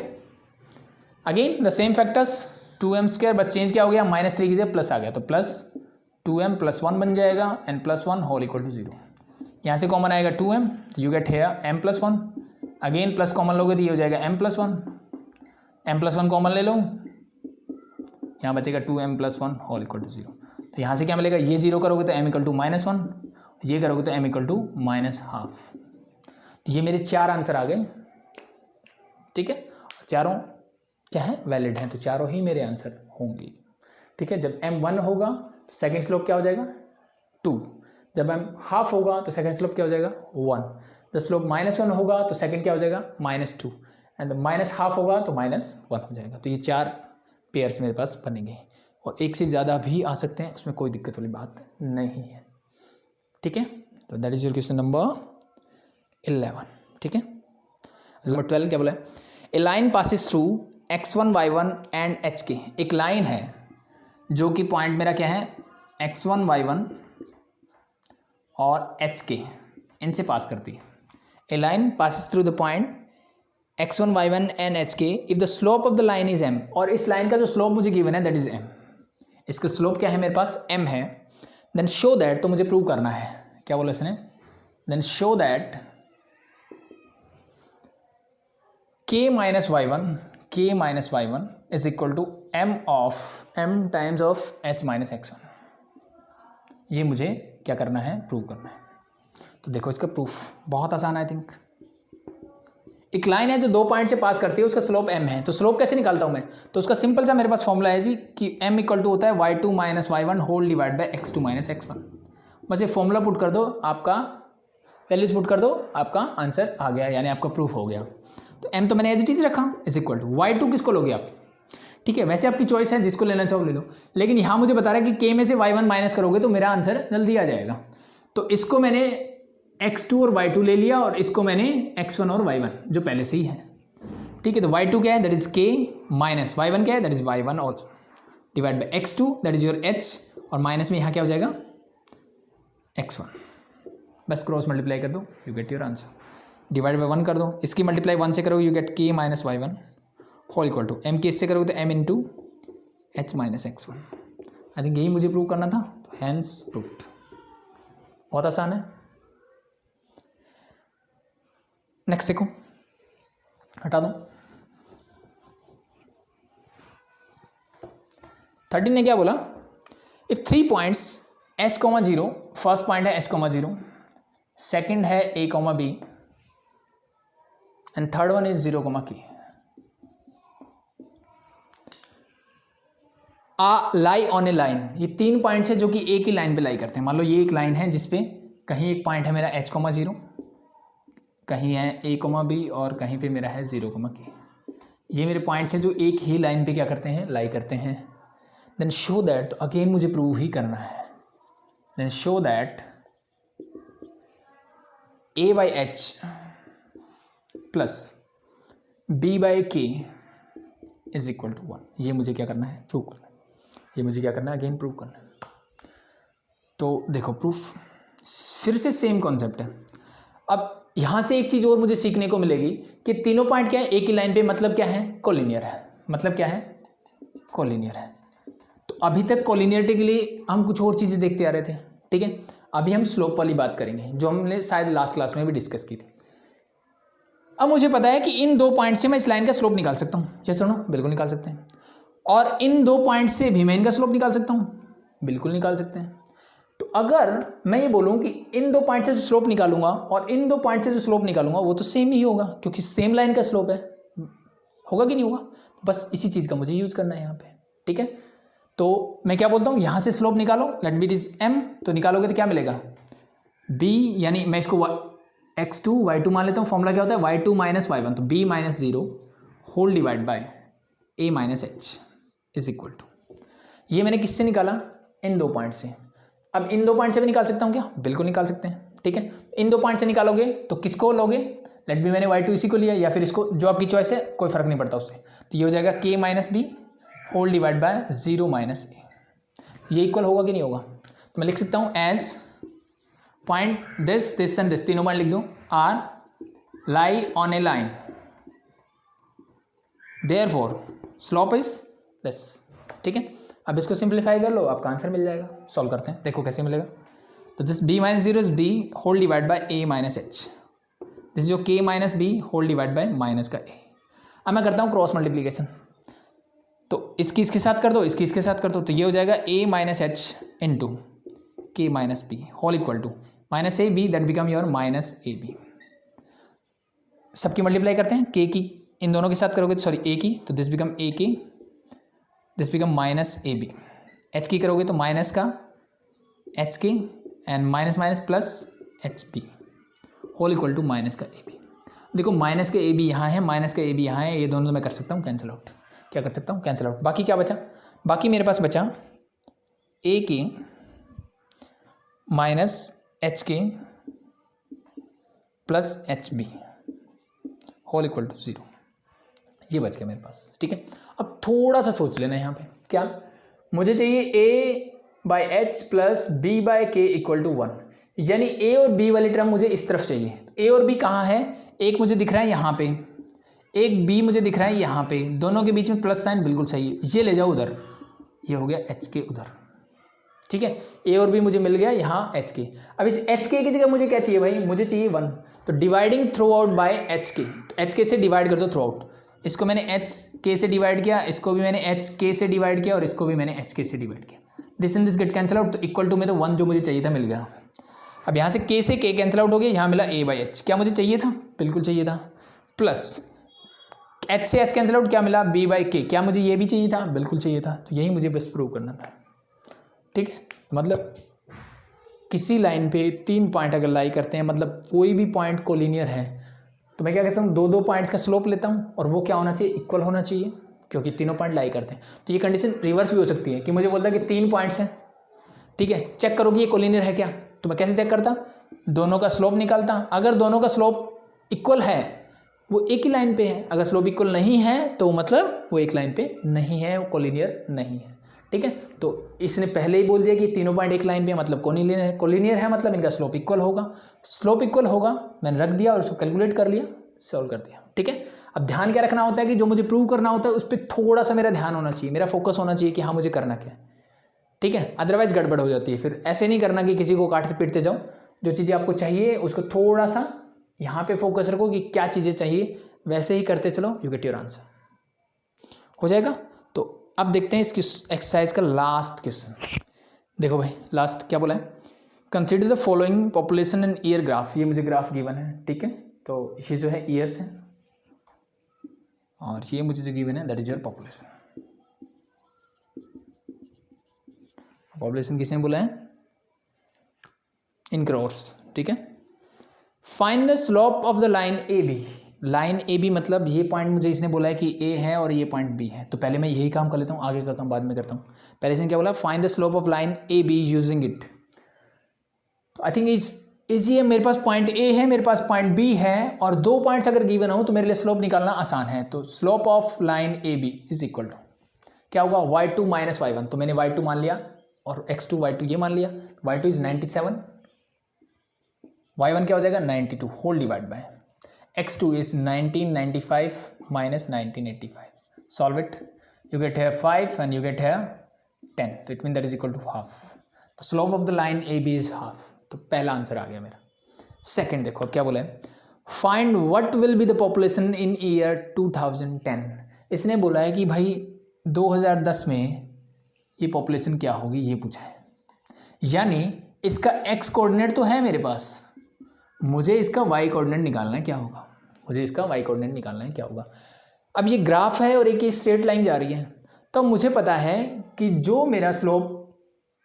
again the same factors, 2m square बस चेंज क्या हो गया, -3 की जगह प्लस आ गया तो प्लस 2m + 1 बन जाएगा and plus 1 whole equal to 0। यहाँ से कॉमन आएगा 2m तो you get here m + 1, again plus common लोगे तो ये हो जाएगा m + 1, m + 1 कॉमन ले लो, यहाँ बचेगा 2m + 1 होल इक्वल टू 0। तो यहाँ से क्या मिलेगा, ये 0 करोगे तो m = -1, ये करोगे तो m = -1/2। तो ये मेरे 4 आंसर आ गए। ठीक है, चारों क्या है, वैलिड हैं, तो चारों ही मेरे आंसर होंगे। ठीक है, जब m 1 होगा तो सेकेंड स्लोप क्या हो जाएगा 2, जब m हाफ होगा तो सेकेंड स्लोप क्या हो जाएगा 1, जब स्लोप -1 होगा तो सेकेंड क्या हो जाएगा -2 एंड -हाफ होगा तो -1 हो जाएगा। तो ये 4 पेयर्स मेरे पास बनेंगे और एक से ज़्यादा भी आ सकते हैं, उसमें कोई दिक्कत वाली बात नहीं है। ठीक है, तो that is your question number 11। ठीक है, नंबर 12 क्या बोला है, a line passes through x1 y1 and hk। एक लाइन है जो कि पॉइंट मेरा क्या है x1 y1 और hk, इनसे पास करती है। A line passes through the point x1 y1 and hk if the slope of the line is m। और इस लाइन का जो स्लोप मुझे गिवन है दैट इज m, इसका स्लोप क्या है मेरे पास m है। देन शो दैट, तो मुझे प्रूव करना है, क्या बोला इसने, then show that k minus y1 is equal to m times of h minus x1। ये मुझे क्या करना है, प्रूव करना है। तो देखो इसका प्रूफ बहुत आसान है आई थिंक। एक लाइन है जो दो पॉइंट से पास करती है, उसका स्लोप m है, तो स्लोप कैसे निकालता हूँ मैं, तो उसका सिंपल सा मेरे पास फॉर्मूला है जी कि m इक्वल टू होता है y2 minus y1 whole divide by x2 minus x1। बस ये फॉर्मूला पुट कर दो, आपका वैल्यूज पुट कर दो, आपका आंसर आ गया, यानी आपका प्रूफ हो गया। तो m तो मैंने एज इट इज रखा, इज इक्वल टू y2 किसको लोगे आप, ठीक है, वैसे आपकी चॉइस है, जिसको लेना चाहो ले लो, लेकिन यहाँ मुझे बता रहा है कि k में से y1 माइनस करोगे तो मेरा आंसर जल्दी आ जाएगा। तो इसको मैंने x2 और y2 ले लिया और इसको मैंने x1 और y1 जो पहले से ही है। ठीक है, तो y2 क्या है, that is k minus y1 क्या है, दैट इज y1 और divide by x2 that is your h, और माइनस में यहाँ क्या हो जाएगा x1। बस क्रॉस मल्टीप्लाई कर दो, you get your answer. Divide by 1 कर दो, इसकी मल्टीप्लाई 1 से करोगे you get k minus y1 whole equal to m के इससे करोगे तो m into h minus x1। I think यही मुझे प्रूव करना था, तो हैंस प्रूव्ड। बहुत आसान है। नेक्स्ट देखो, हटा दो। 13 ने क्या बोला, if 3 points s, 0, first point है s, 0, सेकंड है a, b and third one is 0, k। Lie on a line, ये 3 पॉइंट्स है जो कि एक ही लाइन पे लाई करते हैं। मान लो ये एक लाइन है जिसपे कहीं एक पॉइंट है मेरा h, 0, कहीं है a, b और कहीं पे मेरा है 0, k। ये मेरे पॉइंट्स हैं जो एक ही लाइन पे क्या करते हैं, लाई करते हैं। देन शो दैट, तो अगेन मुझे प्रूव ही करना है, then show that a by h plus b by k is equal to 1। ये मुझे क्या करना है, प्रूव करना है। ये मुझे क्या करना है, अगेन प्रूव करना है। तो देखो प्रूफ फिर से सेम कॉन्सेप्ट है। अब यहाँ से एक चीज़ और मुझे सीखने को मिलेगी कि तीनों पॉइंट क्या है, एक ही लाइन पे, मतलब क्या है, कोलिनियर है। मतलब क्या है, कोलिनियर है। तो अभी तक कोलिनियरिटी के लिए हम कुछ और चीज़ें देखते आ रहे थे, ठीक है। अभी हम स्लोप वाली बात करेंगे जो हमने शायद लास्ट क्लास में भी डिस्कस की थी। अब मुझे पता है कि इन दो पॉइंट से मैं इस लाइन का स्लोप निकाल सकता हूँ। जैसे सुनो, बिल्कुल निकाल सकते हैं। और इन दो पॉइंट से भी मैं इनका स्लोप निकाल सकता हूँ, बिल्कुल निकाल सकते हैं। तो अगर मैं ये बोलूँ कि इन दो पॉइंट से जो स्लोप निकालूंगा और इन दो पॉइंट से जो स्लोप निकालूंगा वो तो सेम ही होगा, क्योंकि सेम लाइन का स्लोप है। होगा कि नहीं होगा? बस इसी चीज़ का मुझे यूज़ करना है यहाँ पे, ठीक है। तो मैं क्या बोलता हूँ, यहाँ से स्लोप निकालो, लेट बी इज एम। तो निकालोगे तो क्या मिलेगा, बी, यानी मैं इसको x2 y2 मान लेता हूँ। फॉर्मूला क्या होता है, y2 माइनस y1, तो b minus 0 whole divide by a minus h is equal to, ये मैंने किससे निकाला, इन दो पॉइंट से। अब इन दो पॉइंट से भी निकाल सकता हूँ क्या, बिल्कुल निकाल सकते हैं, ठीक है। इन दो पॉइंट से निकालोगे तो किसको लोगे, लेट बी मैंने y2 इसी को लिया, या फिर इसको, जो आपकी चॉइस है, कोई फर्क नहीं पड़ता उससे। तो ये हो जाएगा k minus b whole divide by 0 minus a. ये इक्वल होगा कि नहीं होगा? तो मैं लिख सकता हूँ as point this and this, तीनों पॉइंट लिख दूँ, are lie on a line, therefore slope is this, ठीक है। अब इसको सिंप्लीफाई कर लो, आपका आंसर मिल जाएगा। सॉल्व करते हैं, देखो कैसे मिलेगा। तो this b minus 0 is b whole divide by a minus h, this जो k minus b whole divide by minus का a। अब मैं करता हूँ क्रॉस मल्टीप्लीकेशन, तो इसकी इसके साथ कर दो, इसकी इसके साथ कर दो, तो ये हो जाएगा a minus h into k minus b whole equal to minus a b, that become your minus a b. सबकी मल्टीप्लाई करते हैं, k की इन दोनों के साथ करोगे तो सॉरी a की, तो this become a k, this become minus a b. H k करोगे तो माइनस का h k and minus minus plus h b whole equal to minus का ए बी। देखो माइनस का ए बी यहाँ है, minus का ए बी यहाँ है, ये दोनों मैं कर सकता हूँ कैंसिल आउट। क्या कर सकता हूँ, कैंसिल आउट। बाकी क्या बचा, बाकी मेरे पास बचा a k minus h k plus h b whole equal to 0, ये बच गया मेरे पास, ठीक है। अब थोड़ा सा सोच लेना यहाँ पे, क्या मुझे चाहिए a by h plus b by k equal to 1, यानी a और b वाली टर्म मुझे इस तरफ चाहिए। a और b कहाँ है, एक मुझे दिख रहा है यहाँ पे, एक b मुझे दिख रहा है यहाँ पे, दोनों के बीच में प्लस साइन बिल्कुल चाहिए, ये ले जाओ उधर, ये हो गया h के उधर, ठीक है। a और b मुझे मिल गया यहाँ h के। अब इस h के की जगह मुझे क्या चाहिए भाई, मुझे चाहिए 1, तो dividing through out by h के, तो h के से डिवाइड कर दो थ्रू आउट। इसको मैंने एच के से डिवाइड किया, इसको भी मैंने एच के से डिवाइड किया, और इसको भी मैंने एच के से डिवाइड किया। This and this gate cancel out, तो इक्वल टू में तो 1 जो मुझे चाहिए था मिल गया। अब यहाँ से के से के कैंसिल आउट हो गया, यहाँ मिला ए बाई एच, क्या मुझे चाहिए था, बिल्कुल चाहिए था, प्लस एच से एच कैंसिल आउट, क्या मिला, बी बाई के, क्या मुझे ये भी चाहिए था, बिल्कुल चाहिए था। तो यही मुझे बस प्रूव करना था, ठीक है। मतलब किसी लाइन पे 3 पॉइंट अगर लाई करते हैं, मतलब कोई भी पॉइंट कोलिनियर है, तो मैं क्या कहता हूँ, दो पॉइंट्स का स्लोप लेता हूँ, और वो क्या होना चाहिए, इक्वल होना चाहिए, क्योंकि तीनों पॉइंट लाई करते हैं। तो ये कंडीशन रिवर्स भी हो सकती है कि मुझे बोलता है कि 3 पॉइंट्स हैं, ठीक है, चेक करो कि ये कोलिनियर है क्या। तो मैं कैसे चेक करता, दोनों का स्लोप निकालता, अगर दोनों का स्लोप इक्वल है वो एक ही लाइन पे है, अगर स्लोप इक्वल नहीं है तो मतलब वो एक लाइन पे नहीं है, वो कोलिनियर नहीं है, ठीक है। तो इसने पहले ही बोल दिया कि तीनों पॉइंट एक लाइन पे है, मतलब कोलिनियर है, मतलब इनका स्लोप इक्वल होगा। स्लोप इक्वल होगा, मैंने रख दिया और उसको कैलकुलेट कर लिया, सॉल्व कर दिया, ठीक है। अब ध्यान क्या रखना होता है कि जो मुझे प्रूव करना होता है उस पर थोड़ा सा मेरा ध्यान होना चाहिए, मेरा फोकस होना चाहिए कि हाँ मुझे करना क्या है, ठीक है। अदरवाइज गड़बड़ हो जाती है। फिर ऐसे नहीं करना कि किसी को काटते पीटते जाओ, जो चीज़ें आपको चाहिए उसको थोड़ा सा यहाँ पे फोकस रखो कि क्या चीज़ें चाहिए, वैसे ही करते चलो, यू गेट योर आंसर, हो जाएगा। तो अब देखते हैं इस एक्सरसाइज का लास्ट क्वेश्चन। देखो भाई लास्ट क्या बोला है, consider the following population and year graph. ये मुझे ग्राफ गिवन है, ठीक है। तो ये जो है ईयर्स है, और ये मुझे जो गिवन है that is your population. Population किसने बोला है, इन क्रोर्स, ठीक है। Find the slope of the line a b. Line a b मतलब ये पॉइंट मुझे इसने बोला है कि ए है और ये पॉइंट बी है, तो पहले मैं यही काम कर लेता हूँ, आगे का काम बाद में करता हूँ। पहले इसने क्या बोला, find the slope of line a be using it. तो आई थिंक इस इजी है, मेरे पास पॉइंट ए है, मेरे पास पॉइंट बी है, और 2 पॉइंट्स अगर गिवन हो तो मेरे लिए स्लोप निकालना आसान है। तो slope of line a b is equal to क्या होगा, y2 माइनस y1, तो मैंने y2 मान लिया और x2 y2 ये मान लिया, y2 इज 97, y1 क्या हो जाएगा 92 whole divide by x2 is 1995 minus 1985, solve it, you get here 5 and you get here 10, तो it mean that is equal to half. तो slope of the line a b is half, तो पहला answer आ गया मेरा। Second देखो अब क्या बोला है, find what will be the population in year 2010। इसने बोला है कि भाई 2010 में ये पॉपुलेशन क्या होगी, ये पूछा है। यानी इसका एक्स कोऑर्डिनेट तो है मेरे पास, मुझे इसका वाई कोऑर्डिनेट निकालना है क्या होगा, मुझे इसका वाई कोऑर्डिनेट निकालना है क्या होगा। अब ये ग्राफ है और एक ये स्ट्रेट लाइन जा रही है, तो मुझे पता है कि जो मेरा स्लोप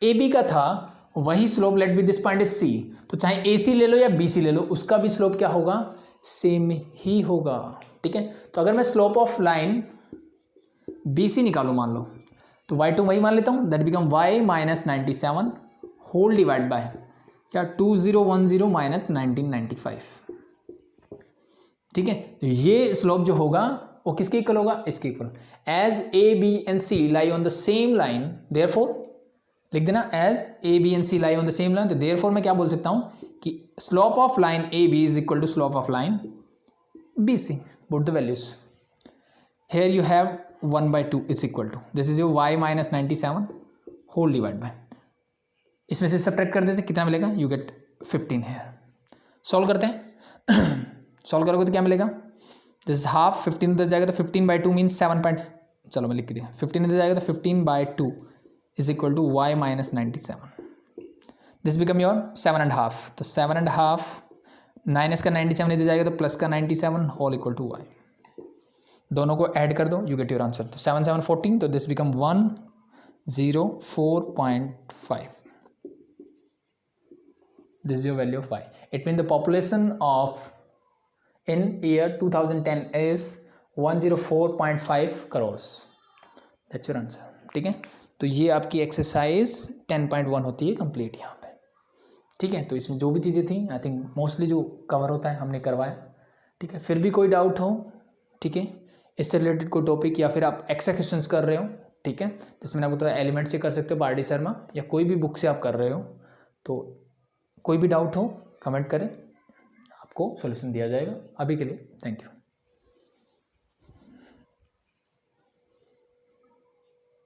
ए बी का था वही slope let B this point is c, तो चाहे ए सी ले लो या बी सी ले लो, उसका भी स्लोप क्या होगा, सेम ही होगा। ठीक है, तो अगर मैं slope of line b c निकालूँ मान लो, तो y2 वही मान लेता हूँ, that become y minus 97 whole divide by क्या 2010 माइनस 1995। ठीक है, तो ये स्लोप जो होगा वो किसके इक्वल होगा, इसके equal. As a b and c lie on the same line, therefore लिख देना as a b and c lie on the same line, तो देयरफॉर मैं क्या बोल सकता हूँ कि slope of line a b is equal to slope of line b c. Put the values, here you have 1/2 is equal to this is your y minus 97 whole divide by, इसमें से subtract कर देते कितना मिलेगा, you get 15 है। Solve करते हैं, solve करोगे तो क्या मिलेगा, दिस हाफ 15 उधर जाएगा तो 15/2 मीन्स 7. चलो मैं लिख के दिया, 15 उधर जाएगा तो 15/2 is equal to y minus 97, this become your 7.5, तो 7.5 माइनस का 97 इधर जाएगा तो प्लस का 97 होल इक्वल टू y, दोनों को ऐड कर दो, यू गेट योर आंसर। तो 7 7 14, तो this become 104.5, this is your value of y. It means the population of in year 2010 is 104.5 crores. That's your answer. ठीक है, तो ये आपकी एक्सरसाइज 10.1 होती है कंप्लीट यहाँ पे। ठीक है, तो इसमें जो भी चीज़ें थी आई थिंक मोस्टली जो कवर होता है हमने करवाया। ठीक है, फिर भी कोई डाउट हो, ठीक है, इससे रिलेटेड कोई टॉपिक या फिर आप एक्स्ट्रा क्वेश्चंस कर रहे हो, ठीक है, जिसमें आपको तो एलिमेंट से कर सकते हो पार्टी शर्मा, या कोई भी बुक से आप कर रहे हो, तो कोई भी डाउट हो कमेंट करें, आपको सॉल्यूशन दिया जाएगा। अभी के लिए थैंक यू।